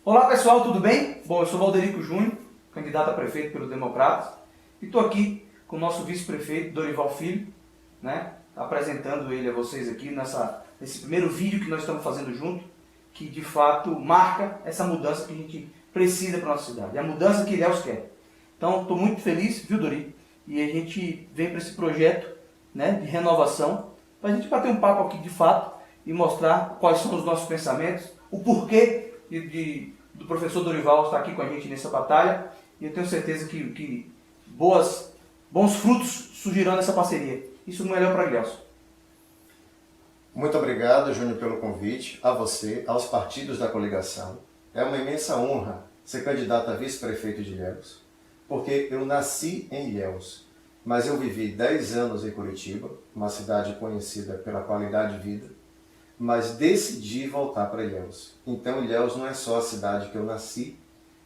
Olá pessoal, tudo bem? Bom, eu sou Valderico Júnior, candidato a prefeito pelo Democratas, e estou aqui com o nosso vice-prefeito Dorival Filho, né? Apresentando ele a vocês aqui nesse primeiro vídeo que nós estamos fazendo junto, que de fato marca essa mudança que a gente precisa para a nossa cidade, é a mudança que Ilhéus quer. Então, estou muito feliz, viu, Dori? E a gente vem para esse projeto, né, de renovação, para a gente bater um papo aqui de fato e mostrar quais são os nossos pensamentos, o porquê do professor Dorival estar aqui com a gente nessa batalha, e eu tenho certeza que bons frutos surgirão nessa parceria. Isso não é melhor para Ilhéus. Muito obrigado, Júnior, pelo convite, a você, aos partidos da coligação. É uma imensa honra ser candidato a vice-prefeito de Ilhéus, porque eu nasci em Ilhéus, mas eu vivi 10 anos em Curitiba, uma cidade conhecida pela qualidade de vida, mas decidi voltar para Ilhéus. Então Ilhéus não é só a cidade que eu nasci,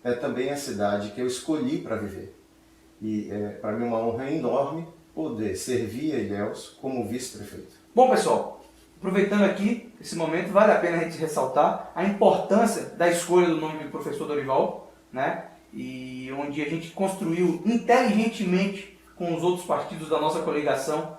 é também a cidade que eu escolhi para viver. E é para mim uma honra enorme poder servir a Ilhéus como vice-prefeito. Bom pessoal, aproveitando aqui esse momento, vale a pena a gente ressaltar a importância da escolha do nome do professor Dorival, né? E onde a gente construiu inteligentemente com os outros partidos da nossa coligação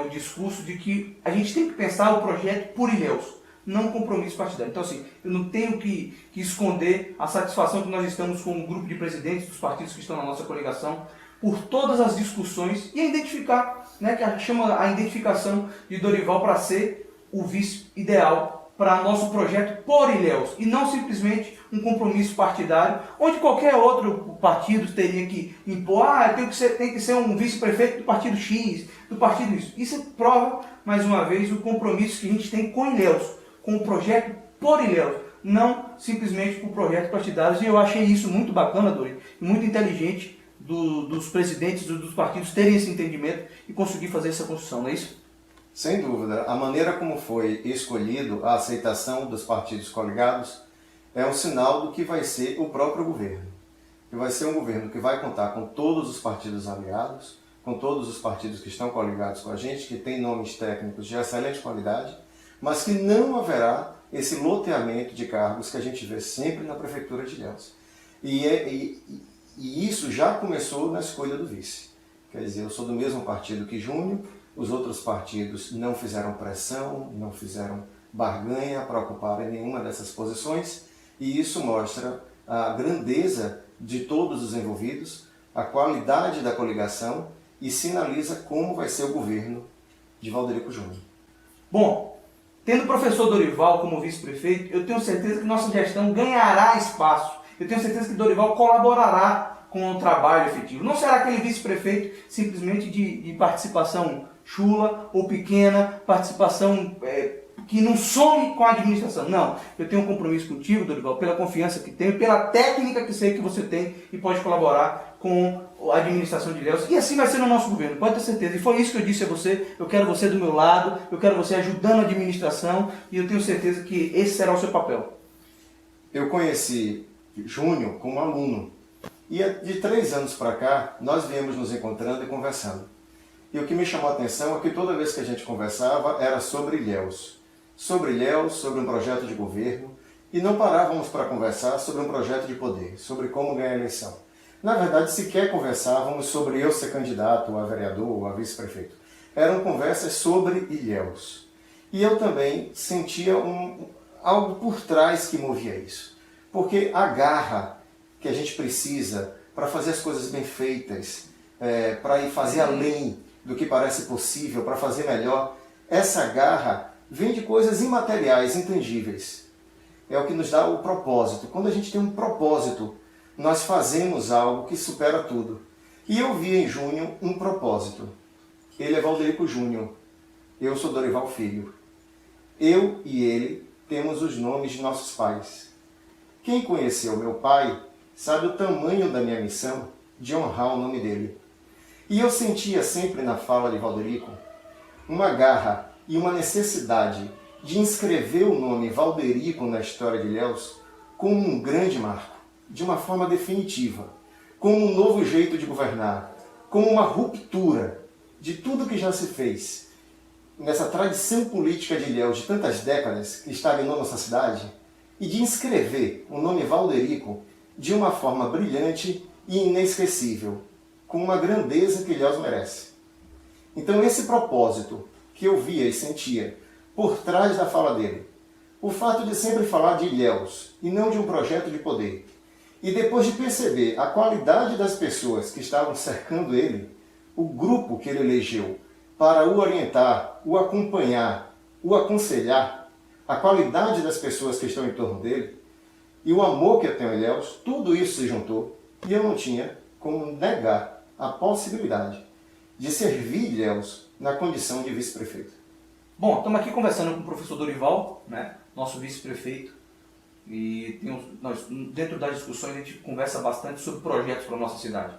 o discurso de que a gente tem que pensar o projeto por Ilhéus, não um compromisso partidário. Então assim, eu não tenho que esconder a satisfação que nós estamos com o grupo de presidentes dos partidos que estão na nossa coligação, por todas as discussões e a identificar, né, que a gente chama a identificação de Dorival para ser o vice ideal para nosso projeto por Ilhéus, e não simplesmente um compromisso partidário, onde qualquer outro partido teria que impor, tem que ser um vice-prefeito do partido X, do partido isso. Isso prova, mais uma vez, o compromisso que a gente tem com Ilhéus, com o projeto por Ilhéus, não simplesmente por projetos partidários, e eu achei isso muito bacana, Dori, e muito inteligente dos presidentes dos partidos terem esse entendimento e conseguir fazer essa construção, não é isso? Sem dúvida, a maneira como foi escolhido a aceitação dos partidos coligados é um sinal do que vai ser o próprio governo. Que vai ser um governo que vai contar com todos os partidos aliados, com todos os partidos que estão coligados com a gente, que tem nomes técnicos de excelente qualidade, mas que não haverá esse loteamento de cargos que a gente vê sempre na Prefeitura de Ilhéus. E isso já começou na escolha do vice. Quer dizer, eu sou do mesmo partido que Júnior, os outros partidos não fizeram pressão, não fizeram barganha para ocuparem nenhuma dessas posições, e isso mostra a grandeza de todos os envolvidos, a qualidade da coligação e sinaliza como vai ser o governo de Valderico Júnior. Bom, tendo o professor Dorival como vice-prefeito, eu tenho certeza que nossa gestão ganhará espaço. Eu tenho certeza que Dorival colaborará com o trabalho efetivo. Não será aquele vice-prefeito simplesmente de participação chula ou pequena, participação que não some com a administração. Não, eu tenho um compromisso contigo, Dorival, pela confiança que tenho, pela técnica que sei que você tem e pode colaborar com a administração de Ilhéus. E assim vai ser no nosso governo, pode ter certeza. E foi isso que eu disse a você, eu quero você do meu lado, eu quero você ajudando a administração, e eu tenho certeza que esse será o seu papel. Eu conheci Júnior como aluno, e de 3 anos para cá, nós viemos nos encontrando e conversando. E o que me chamou a atenção é que toda vez que a gente conversava era sobre Ilhéus, sobre um projeto de governo, e não parávamos para conversar sobre um projeto de poder, sobre como ganhar a eleição. Na verdade, sequer conversávamos sobre eu ser candidato a vereador ou a vice-prefeito. Eram conversas sobre Ilhéus. E eu também sentia algo por trás que movia isso. Porque a garra que a gente precisa para fazer as coisas bem feitas, para ir fazer além do que parece possível, para fazer melhor, essa garra vem de coisas imateriais, intangíveis. É o que nos dá o propósito. Quando a gente tem um propósito, nós fazemos algo que supera tudo. E eu vi em Júnior um propósito. Ele é Valderico Júnior. Eu sou Dorival Filho. Eu e ele temos os nomes de nossos pais. Quem conheceu meu pai sabe o tamanho da minha missão de honrar o nome dele. E eu sentia sempre na fala de Valderico uma garra e uma necessidade de inscrever o nome Valderico na história de Ilhéus como um grande marco, de uma forma definitiva, como um novo jeito de governar, como uma ruptura de tudo que já se fez nessa tradição política de Ilhéus de tantas décadas que estagnou nossa cidade. e de inscrever o nome Valderico de uma forma brilhante e inesquecível, com uma grandeza que Ilhéus merece. Então esse propósito que eu via e sentia por trás da fala dele, o fato de sempre falar de Ilhéus e não de um projeto de poder, e depois de perceber a qualidade das pessoas que estavam cercando ele, o grupo que ele elegeu para o orientar, o acompanhar, o aconselhar, a qualidade das pessoas que estão em torno dele, e o amor que eu tenho a Ilhéus, tudo isso se juntou, e eu não tinha como negar a possibilidade de servir Ilhéus na condição de vice-prefeito. Bom, estamos aqui conversando com o professor Dorival, né, nosso vice-prefeito, e dentro das discussões a gente conversa bastante sobre projetos para a nossa cidade.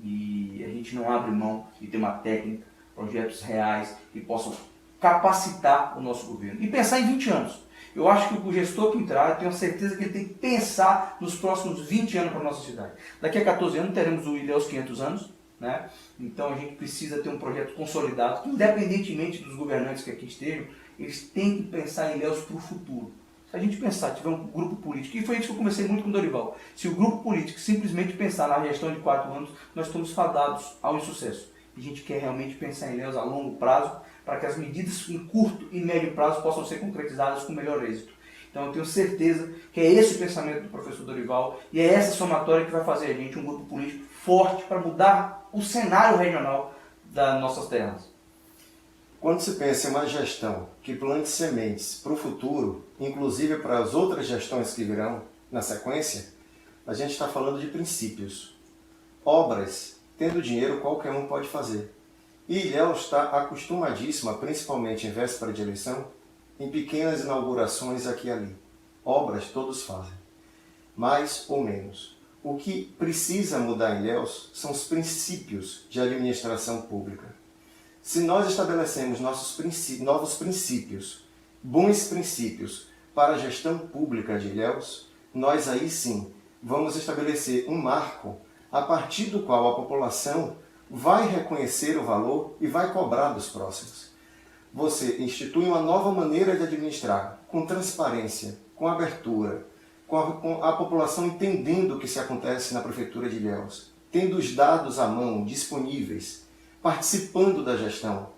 E a gente não abre mão de ter uma técnica, projetos reais que possam capacitar o nosso governo. E pensar em 20 anos. Eu acho que o gestor que entrar, eu tenho certeza que ele tem que pensar nos próximos 20 anos para a nossa cidade. Daqui a 14 anos teremos o Ilhéus 500 anos, né? Então a gente precisa ter um projeto consolidado, que independentemente dos governantes que aqui estejam, eles têm que pensar em Ilhéus para o futuro. Se a gente pensar, tiver um grupo político, e foi isso que eu conversei muito com o Dorival, se o grupo político simplesmente pensar na gestão de 4 anos, nós estamos fadados ao insucesso. E a gente quer realmente pensar em Ilhéus a longo prazo, para que as medidas em curto e médio prazo possam ser concretizadas com melhor êxito. Então eu tenho certeza que é esse o pensamento do professor Dorival, e é essa somatória que vai fazer a gente um grupo político forte para mudar o cenário regional das nossas terras. Quando se pensa em uma gestão que plante sementes para o futuro, inclusive para as outras gestões que virão na sequência, a gente está falando de princípios. Obras, tendo dinheiro, qualquer um pode fazer. E Ilhéus está acostumadíssima, principalmente em véspera de eleição, em pequenas inaugurações aqui e ali. Obras todos fazem, mais ou menos. O que precisa mudar em Ilhéus são os princípios de administração pública. Se nós estabelecemos novos princípios, bons princípios para a gestão pública de Ilhéus, nós aí sim vamos estabelecer um marco a partir do qual a população vai reconhecer o valor e vai cobrar dos próximos. Você institui uma nova maneira de administrar, com transparência, com abertura, com a população entendendo o que se acontece na Prefeitura de Ilhéus, tendo os dados à mão, disponíveis, participando da gestão.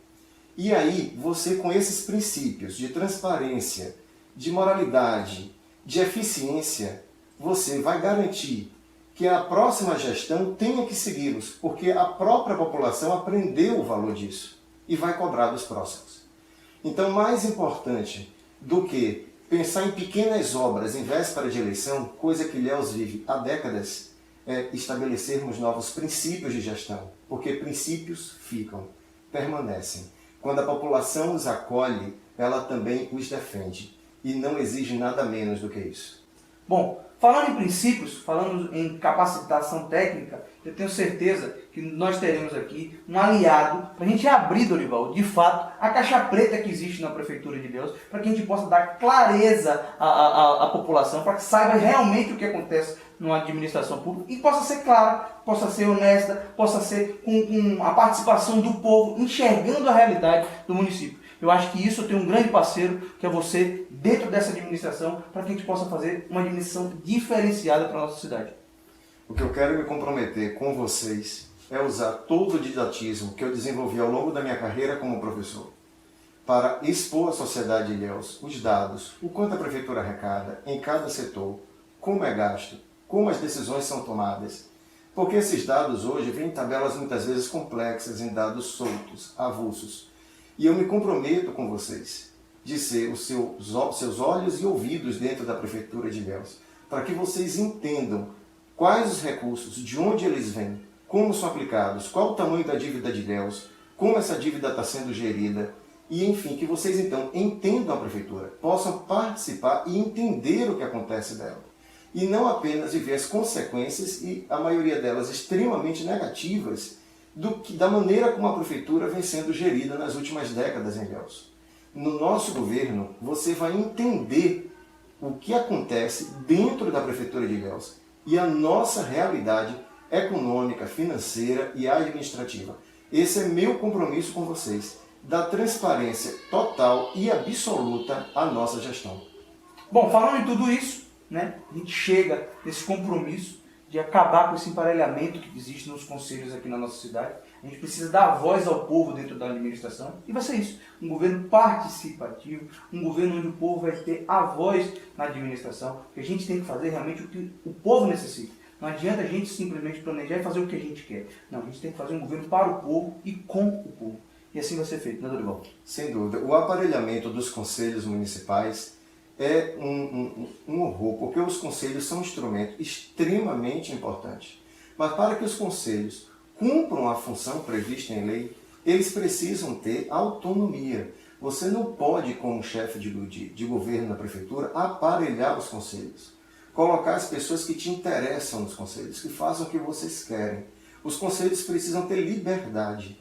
E aí, você com esses princípios de transparência, de moralidade, de eficiência, você vai garantir que a próxima gestão tenha que segui-los, porque a própria população aprendeu o valor disso e vai cobrar dos próximos. Então, mais importante do que pensar em pequenas obras em véspera de eleição, coisa que Ilhéus vive há décadas, é estabelecermos novos princípios de gestão, porque princípios ficam, permanecem. Quando a população os acolhe, ela também os defende e não exige nada menos do que isso. Bom, falando em princípios, falando em capacitação técnica, eu tenho certeza que nós teremos aqui um aliado para a gente abrir, Dorival, de fato, a caixa preta que existe na Prefeitura de Ilhéus, para que a gente possa dar clareza à população, para que saiba realmente o que acontece numa administração pública e possa ser clara, possa ser honesta, possa ser com a participação do povo, enxergando a realidade do município. Eu acho que isso eu tenho um grande parceiro, que é você, dentro dessa administração, para que a gente possa fazer uma administração diferenciada para a nossa cidade. O que eu quero me comprometer com vocês é usar todo o didatismo que eu desenvolvi ao longo da minha carreira como professor para expor à sociedade de Ilhéus os dados, o quanto a Prefeitura arrecada em cada setor, como é gasto, como as decisões são tomadas. Porque esses dados hoje vêm em tabelas muitas vezes complexas, em dados soltos, avulsos. E eu me comprometo com vocês de ser os seus olhos e ouvidos dentro da Prefeitura de Ilhéus, para que vocês entendam quais os recursos, de onde eles vêm, como são aplicados, qual o tamanho da dívida de Ilhéus, como essa dívida está sendo gerida, e enfim, que vocês então entendam a Prefeitura, possam participar e entender o que acontece dela. E não apenas viver as consequências, e a maioria delas extremamente negativas, da maneira como a Prefeitura vem sendo gerida nas últimas décadas em Ilhéus. No nosso governo, você vai entender o que acontece dentro da Prefeitura de Ilhéus e a nossa realidade econômica, financeira e administrativa. Esse é meu compromisso com vocês, dar transparência total e absoluta à nossa gestão. Bom, falando em tudo isso, né, a gente chega nesse compromisso de acabar com esse emparelhamento que existe nos conselhos aqui na nossa cidade. A gente precisa dar voz ao povo dentro da administração e vai ser isso, um governo participativo, um governo onde o povo vai ter a voz na administração, porque a gente tem que fazer realmente o que o povo necessita. Não adianta a gente simplesmente planejar e fazer o que a gente quer. Não, a gente tem que fazer um governo para o povo e com o povo. E assim vai ser feito, né, Dorival? Sem dúvida. O aparelhamento dos conselhos municipais é um horror, porque os conselhos são um instrumento extremamente importante. Mas para que os conselhos cumpram a função prevista em lei, eles precisam ter autonomia. Você não pode, como chefe de governo da prefeitura, aparelhar os conselhos. Colocar as pessoas que te interessam nos conselhos, que façam o que vocês querem. Os conselhos precisam ter liberdade,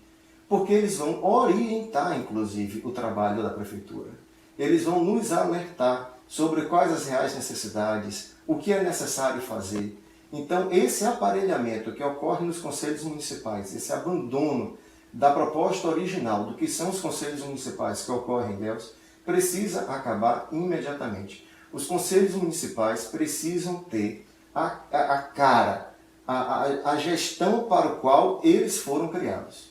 porque eles vão orientar, inclusive, o trabalho da prefeitura. Eles vão nos alertar sobre quais as reais necessidades, o que é necessário fazer. Então, esse aparelhamento que ocorre nos conselhos municipais, esse abandono da proposta original do que são os conselhos municipais que ocorrem em Ilhéus, precisa acabar imediatamente. Os conselhos municipais precisam ter a gestão para o qual eles foram criados.